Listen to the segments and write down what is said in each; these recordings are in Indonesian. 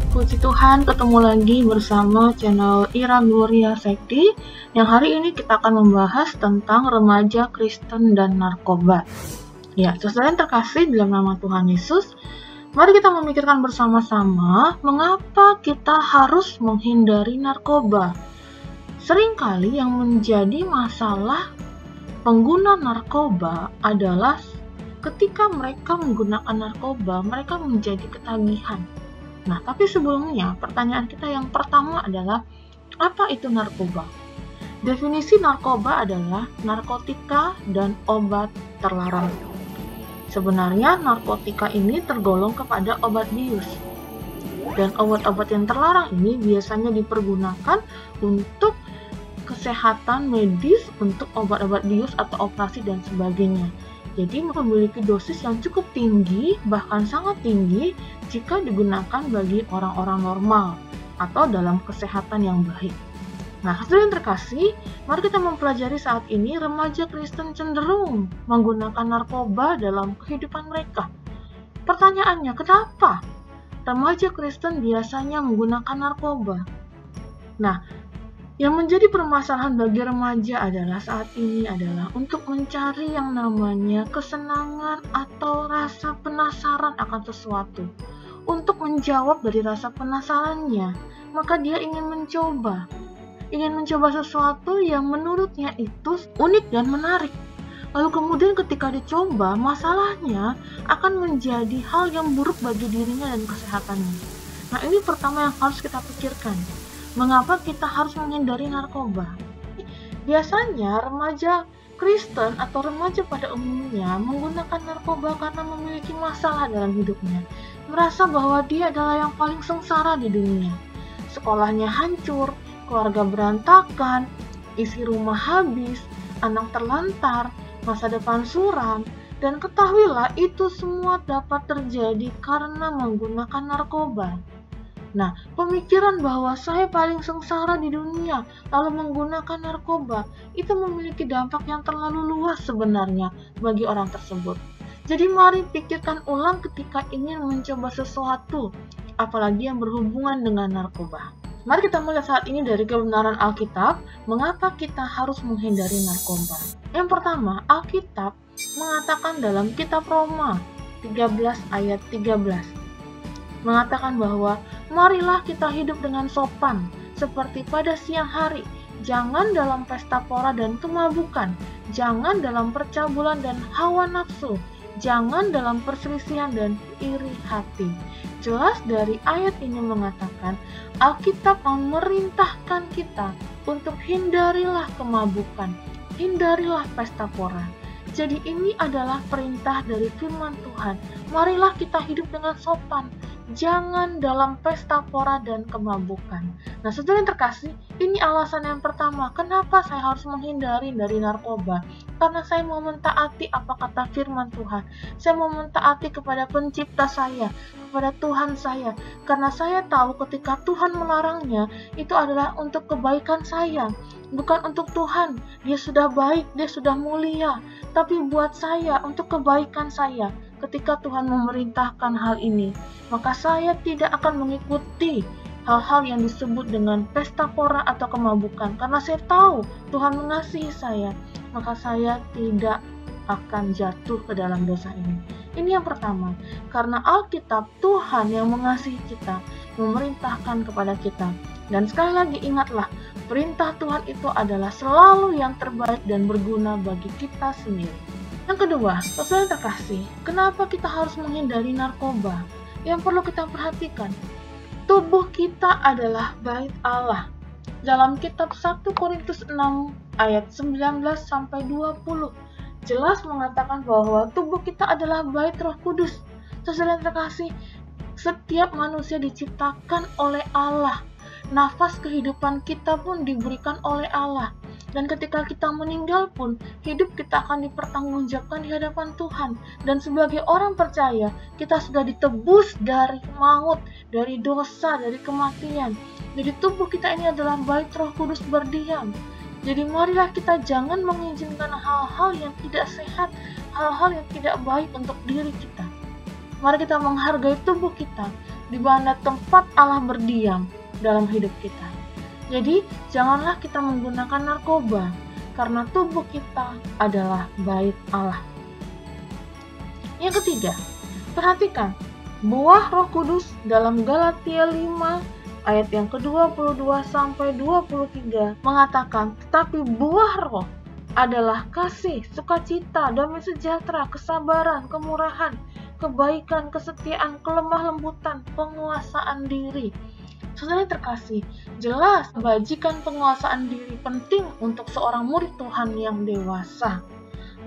Puji Tuhan, ketemu lagi bersama channel Ira Gloria Sekti, yang hari ini kita akan membahas tentang remaja Kristen dan narkoba. Ya, saudara yang terkasih dalam nama Tuhan Yesus, mari kita memikirkan bersama-sama mengapa kita harus menghindari narkoba. Seringkali yang menjadi masalah pengguna narkoba adalah ketika mereka menggunakan narkoba, mereka menjadi ketagihan. Nah, tapi sebelumnya, pertanyaan kita yang pertama adalah, apa itu narkoba? Definisi narkoba adalah narkotika dan obat terlarang. Sebenarnya, narkotika ini tergolong kepada obat bius. Dan obat-obat yang terlarang ini biasanya dipergunakan untuk kesehatan medis, untuk obat-obat bius atau operasi dan sebagainya. Jadi memiliki dosis yang cukup tinggi, bahkan sangat tinggi jika digunakan bagi orang-orang normal atau dalam kesehatan yang baik. Nah, saudara yang terkasih, mari kita mempelajari saat ini remaja Kristen cenderung menggunakan narkoba dalam kehidupan mereka. Pertanyaannya, kenapa remaja Kristen biasanya menggunakan narkoba? Nah, yang menjadi permasalahan bagi remaja adalah saat ini adalah untuk mencari yang namanya kesenangan atau rasa penasaran akan sesuatu. Untuk menjawab dari rasa penasarannya, maka dia ingin mencoba sesuatu yang menurutnya itu unik dan menarik. Lalu kemudian ketika dicoba, masalahnya akan menjadi hal yang buruk bagi dirinya dan kesehatannya. Nah, ini pertama yang harus kita pikirkan. Mengapa kita harus menghindari narkoba? Biasanya remaja Kristen atau remaja pada umumnya menggunakan narkoba karena memiliki masalah dalam hidupnya. Merasa bahwa dia adalah yang paling sengsara di dunia. Sekolahnya hancur, keluarga berantakan, isi rumah habis, anak terlantar, masa depan suram, dan ketahuilah itu semua dapat terjadi karena menggunakan narkoba. Nah, pemikiran bahwa saya paling sengsara di dunia lalu menggunakan narkoba itu memiliki dampak yang terlalu luas sebenarnya bagi orang tersebut. Jadi mari pikirkan ulang ketika ingin mencoba sesuatu, apalagi yang berhubungan dengan narkoba. Mari kita melihat saat ini dari kebenaran Alkitab, mengapa kita harus menghindari narkoba. Yang pertama, Alkitab mengatakan dalam kitab Roma 13 ayat 13, mengatakan bahwa marilah kita hidup dengan sopan, seperti pada siang hari. Jangan dalam pesta pora dan kemabukan, jangan dalam percabulan dan hawa nafsu, jangan dalam perselisihan dan iri hati. Jelas dari ayat ini mengatakan, Alkitab memerintahkan kita untuk hindarilah kemabukan, hindarilah pesta pora. Jadi ini adalah perintah dari firman Tuhan. Marilah kita hidup dengan sopan, jangan dalam pesta pora dan kemabukan. Nah, saudara yang terkasih, ini alasan yang pertama, kenapa saya harus menghindari dari narkoba. Karena saya mau mentaati apa kata firman Tuhan. Saya mau mentaati kepada pencipta saya, kepada Tuhan saya. Karena saya tahu ketika Tuhan melarangnya, itu adalah untuk kebaikan saya. Bukan untuk Tuhan, dia sudah baik, dia sudah mulia. Tapi buat saya, untuk kebaikan saya. Ketika Tuhan memerintahkan hal ini, maka saya tidak akan mengikuti hal-hal yang disebut dengan pesta pora atau kemabukan. Karena saya tahu Tuhan mengasihi saya, maka saya tidak akan jatuh ke dalam dosa ini. Ini yang pertama, karena Alkitab Tuhan yang mengasihi kita, memerintahkan kepada kita. Dan sekali lagi ingatlah, perintah Tuhan itu adalah selalu yang terbaik dan berguna bagi kita sendiri. Yang kedua, saudara yang terkasih, kenapa kita harus menghindari narkoba? Yang perlu kita perhatikan, tubuh kita adalah bait Allah. Dalam kitab 1 Korintus 6 ayat 19-20, jelas mengatakan bahwa tubuh kita adalah bait Roh Kudus. Saudara yang terkasih, setiap manusia diciptakan oleh Allah. Nafas kehidupan kita pun diberikan oleh Allah. Dan ketika kita meninggal pun, hidup kita akan dipertanggungjawabkan di hadapan Tuhan. Dan sebagai orang percaya, kita sudah ditebus dari maut, dari dosa, dari kematian. Jadi tubuh kita ini adalah bait Roh Kudus berdiam. Jadi marilah kita jangan mengizinkan hal-hal yang tidak sehat, hal-hal yang tidak baik untuk diri kita. Mari kita menghargai tubuh kita, di mana tempat Allah berdiam dalam hidup kita. Jadi, janganlah kita menggunakan narkoba, karena tubuh kita adalah bait Allah. Yang ketiga, perhatikan buah Roh Kudus dalam Galatia 5 ayat yang ke-22 sampai 23 mengatakan, tetapi buah Roh adalah kasih, sukacita, damai sejahtera, kesabaran, kemurahan, kebaikan, kesetiaan, kelemah lembutan, penguasaan diri. Saudara terkasih, jelas kebajikan penguasaan diri penting untuk seorang murid Tuhan yang dewasa.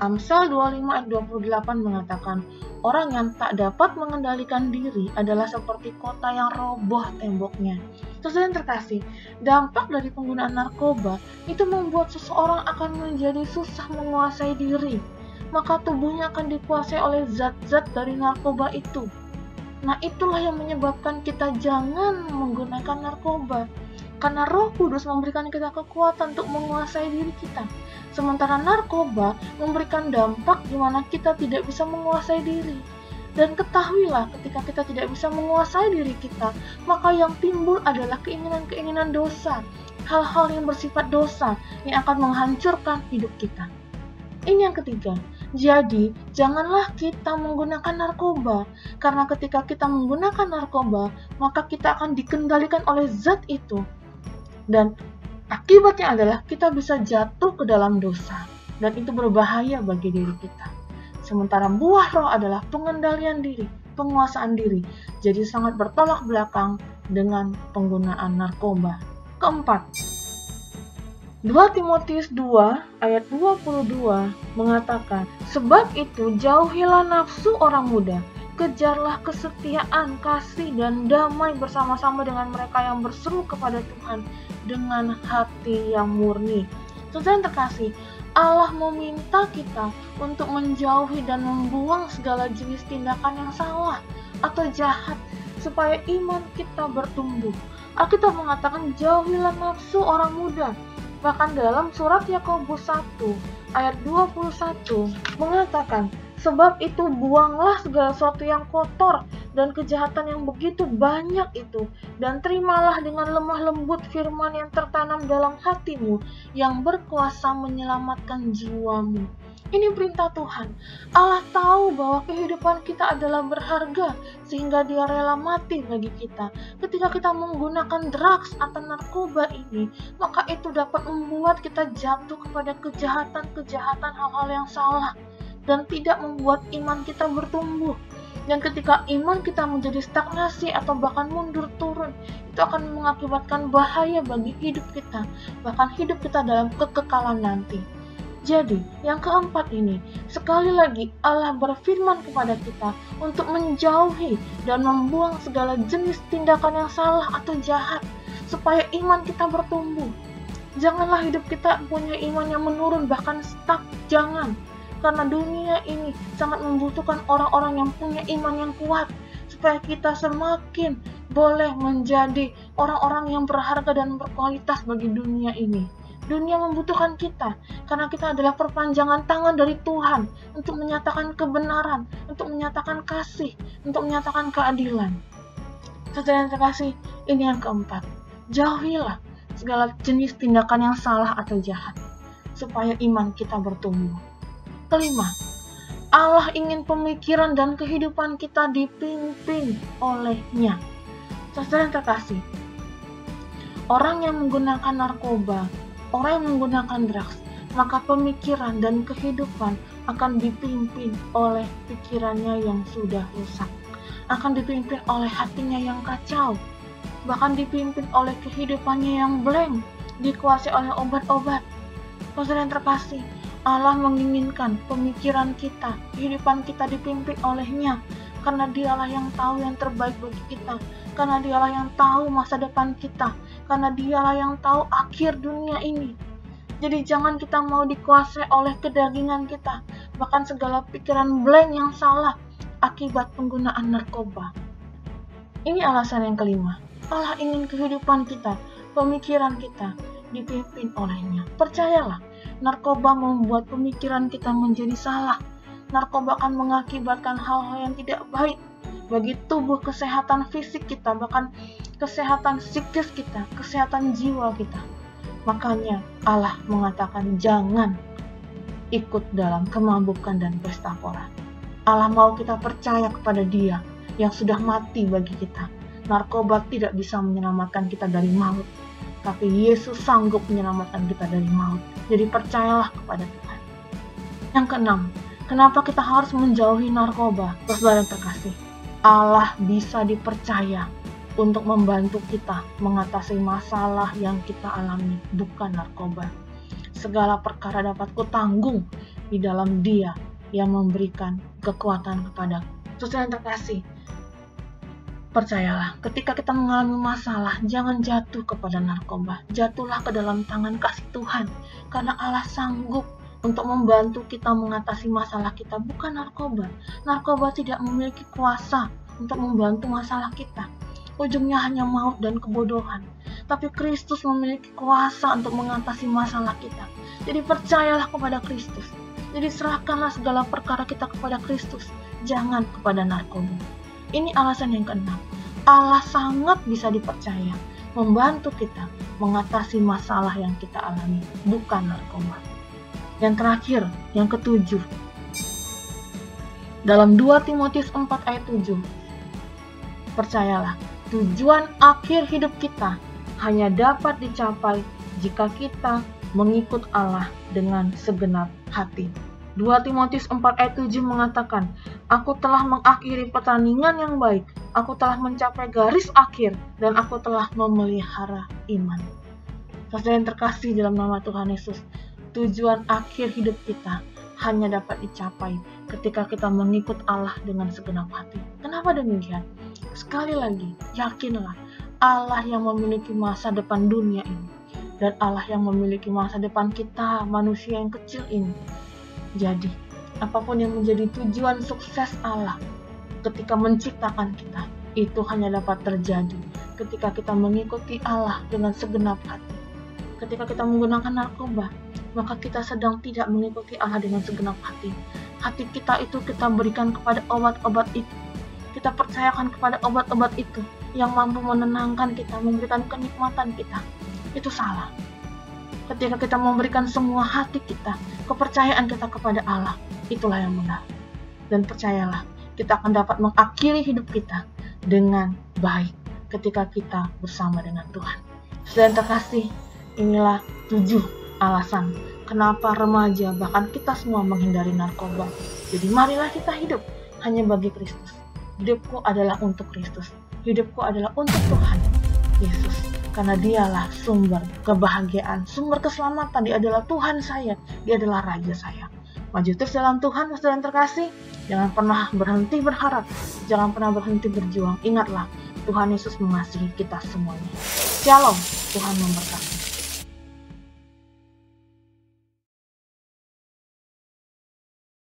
Amsal 25 ayat 28 mengatakan, orang yang tak dapat mengendalikan diri adalah seperti kota yang roboh temboknya. Saudara yang terkasih, dampak dari penggunaan narkoba itu membuat seseorang akan menjadi susah menguasai diri. Maka tubuhnya akan dikuasai oleh zat-zat dari narkoba itu. Nah, itulah yang menyebabkan kita jangan menggunakan narkoba. Karena Roh Kudus memberikan kita kekuatan untuk menguasai diri kita. Sementara narkoba memberikan dampak di mana kita tidak bisa menguasai diri. Dan ketahuilah, ketika kita tidak bisa menguasai diri kita, maka yang timbul adalah keinginan-keinginan dosa, hal-hal yang bersifat dosa yang akan menghancurkan hidup kita. Ini yang ketiga. Jadi, janganlah kita menggunakan narkoba, karena ketika kita menggunakan narkoba, maka kita akan dikendalikan oleh zat itu. Dan akibatnya adalah kita bisa jatuh ke dalam dosa, dan itu berbahaya bagi diri kita. Sementara buah Roh adalah pengendalian diri, penguasaan diri, jadi sangat bertolak belakang dengan penggunaan narkoba. Keempat, 2 Timotius 2 ayat 22 mengatakan, sebab itu jauhilah nafsu orang muda, kejarlah kesetiaan, kasih, dan damai bersama-sama dengan mereka yang berseru kepada Tuhan dengan hati yang murni. Saudara yang terkasih, Allah meminta kita untuk menjauhi dan membuang segala jenis tindakan yang salah atau jahat supaya iman kita bertumbuh. Alkitab mengatakan jauhilah nafsu orang muda. Bahkan dalam surat Yakobus 1 ayat 21 mengatakan, sebab itu buanglah segala sesuatu yang kotor dan kejahatan yang begitu banyak itu, dan terimalah dengan lemah lembut firman yang tertanam dalam hatimu, yang berkuasa menyelamatkan jiwamu. Ini perintah Tuhan. Allah tahu bahwa kehidupan kita adalah berharga, sehingga Dia rela mati bagi kita. Ketika kita menggunakan drugs atau narkoba ini, maka itu dapat membuat kita jatuh kepada kejahatan-kejahatan, hal-hal yang salah, dan tidak membuat iman kita bertumbuh. Dan ketika iman kita menjadi stagnasi atau bahkan mundur turun, itu akan mengakibatkan bahaya bagi hidup kita, bahkan hidup kita dalam kekekalan nanti. Jadi, yang keempat ini, sekali lagi Allah berfirman kepada kita untuk menjauhi dan membuang segala jenis tindakan yang salah atau jahat, supaya iman kita bertumbuh. Janganlah hidup kita punya iman yang menurun, bahkan stuck, jangan. Karena dunia ini sangat membutuhkan orang-orang yang punya iman yang kuat, supaya kita semakin boleh menjadi orang-orang yang berharga dan berkualitas bagi dunia ini. Dunia membutuhkan kita, karena kita adalah perpanjangan tangan dari Tuhan untuk menyatakan kebenaran, untuk menyatakan kasih, untuk menyatakan keadilan. Saudara yang terkasih, ini yang keempat. Jauhilah segala jenis tindakan yang salah atau jahat, supaya iman kita bertumbuh. Kelima, Allah ingin pemikiran dan kehidupan kita dipimpin oleh-Nya. Saudara yang terkasih, orang yang menggunakan narkoba, orang yang menggunakan drugs, maka pemikiran dan kehidupan akan dipimpin oleh pikirannya yang sudah rusak, akan dipimpin oleh hatinya yang kacau, bahkan dipimpin oleh kehidupannya yang blank, dikuasai oleh obat-obat. Saudara yang terkasih, Allah menginginkan pemikiran kita, kehidupan kita dipimpin oleh-Nya, karena Dialah yang tahu yang terbaik bagi kita, karena Dialah yang tahu masa depan kita, karena Dialah yang tahu akhir dunia ini. Jadi jangan kita mau dikuasai oleh kedagingan kita, bahkan segala pikiran blank yang salah akibat penggunaan narkoba. Ini alasan yang kelima. Allah ingin kehidupan kita, pemikiran kita dipimpin oleh-Nya. Percayalah, narkoba membuat pemikiran kita menjadi salah. Narkoba akan mengakibatkan hal-hal yang tidak baik, bagi tubuh, kesehatan fisik kita, bahkan kesehatan psikis kita, kesehatan jiwa kita. Makanya Allah mengatakan jangan ikut dalam kemabukan dan pesta pora. Allah mau kita percaya kepada Dia yang sudah mati bagi kita. Narkoba tidak bisa menyelamatkan kita dari maut, tapi Yesus sanggup menyelamatkan kita dari maut. Jadi percayalah kepada Tuhan. Yang keenam, kenapa kita harus menjauhi narkoba? Saudara yang terkasih, Allah bisa dipercaya untuk membantu kita mengatasi masalah yang kita alami, bukan narkoba. Segala perkara dapat kutanggung di dalam Dia yang memberikan kekuatan kepadaku. Saudara yang terkasih, percayalah, ketika kita mengalami masalah, jangan jatuh kepada narkoba. Jatuhlah ke dalam tangan kasih Tuhan, karena Allah sanggup untuk membantu kita mengatasi masalah kita, bukan narkoba. Narkoba tidak memiliki kuasa untuk membantu masalah kita. Ujungnya hanya maut dan kebodohan. Tapi Kristus memiliki kuasa untuk mengatasi masalah kita. Jadi percayalah kepada Kristus. Jadi serahkanlah segala perkara kita kepada Kristus, jangan kepada narkoba. Ini alasan yang keenam. Allah sangat bisa dipercaya membantu kita mengatasi masalah yang kita alami, bukan narkoba. Yang terakhir, yang ketujuh. Dalam 2 Timotius 4 ayat 7. Percayalah, tujuan akhir hidup kita hanya dapat dicapai jika kita mengikut Allah dengan segenap hati. 2 Timotius 4 ayat 7 mengatakan, aku telah mengakhiri pertandingan yang baik, aku telah mencapai garis akhir, dan aku telah memelihara iman. Saudara yang terkasih dalam nama Tuhan Yesus, tujuan akhir hidup kita hanya dapat dicapai ketika kita mengikut Allah dengan segenap hati. Kenapa demikian? Sekali lagi, yakinlah Allah yang memiliki masa depan dunia ini, dan Allah yang memiliki masa depan kita, manusia yang kecil ini. Jadi, apapun yang menjadi tujuan sukses Allah ketika menciptakan kita, itu hanya dapat terjadi ketika kita mengikuti Allah dengan segenap hati. Ketika kita menggunakan narkoba, maka kita sedang tidak mengikuti Allah dengan segenap hati. Hati kita itu kita berikan kepada obat-obat itu. Kita percayakan kepada obat-obat itu yang mampu menenangkan kita, memberikan kenikmatan kita. Itu salah. Ketika kita memberikan semua hati kita, kepercayaan kita kepada Allah, itulah yang benar. Dan percayalah, kita akan dapat mengakhiri hidup kita dengan baik ketika kita bersama dengan Tuhan. Saudara yang terkasih, inilah 7 alasan kenapa remaja, bahkan kita semua menghindari narkoba. Jadi marilah kita hidup hanya bagi Kristus. Hidupku adalah untuk Kristus. Hidupku adalah untuk Tuhan Yesus. Karena Dialah sumber kebahagiaan, sumber keselamatan. Dia adalah Tuhan saya. Dia adalah Raja saya. Maju terus dalam Tuhan, saudara yang terkasih. Jangan pernah berhenti berharap. Jangan pernah berhenti berjuang. Ingatlah, Tuhan Yesus mengasihi kita semuanya. Shalom, Tuhan memberkati.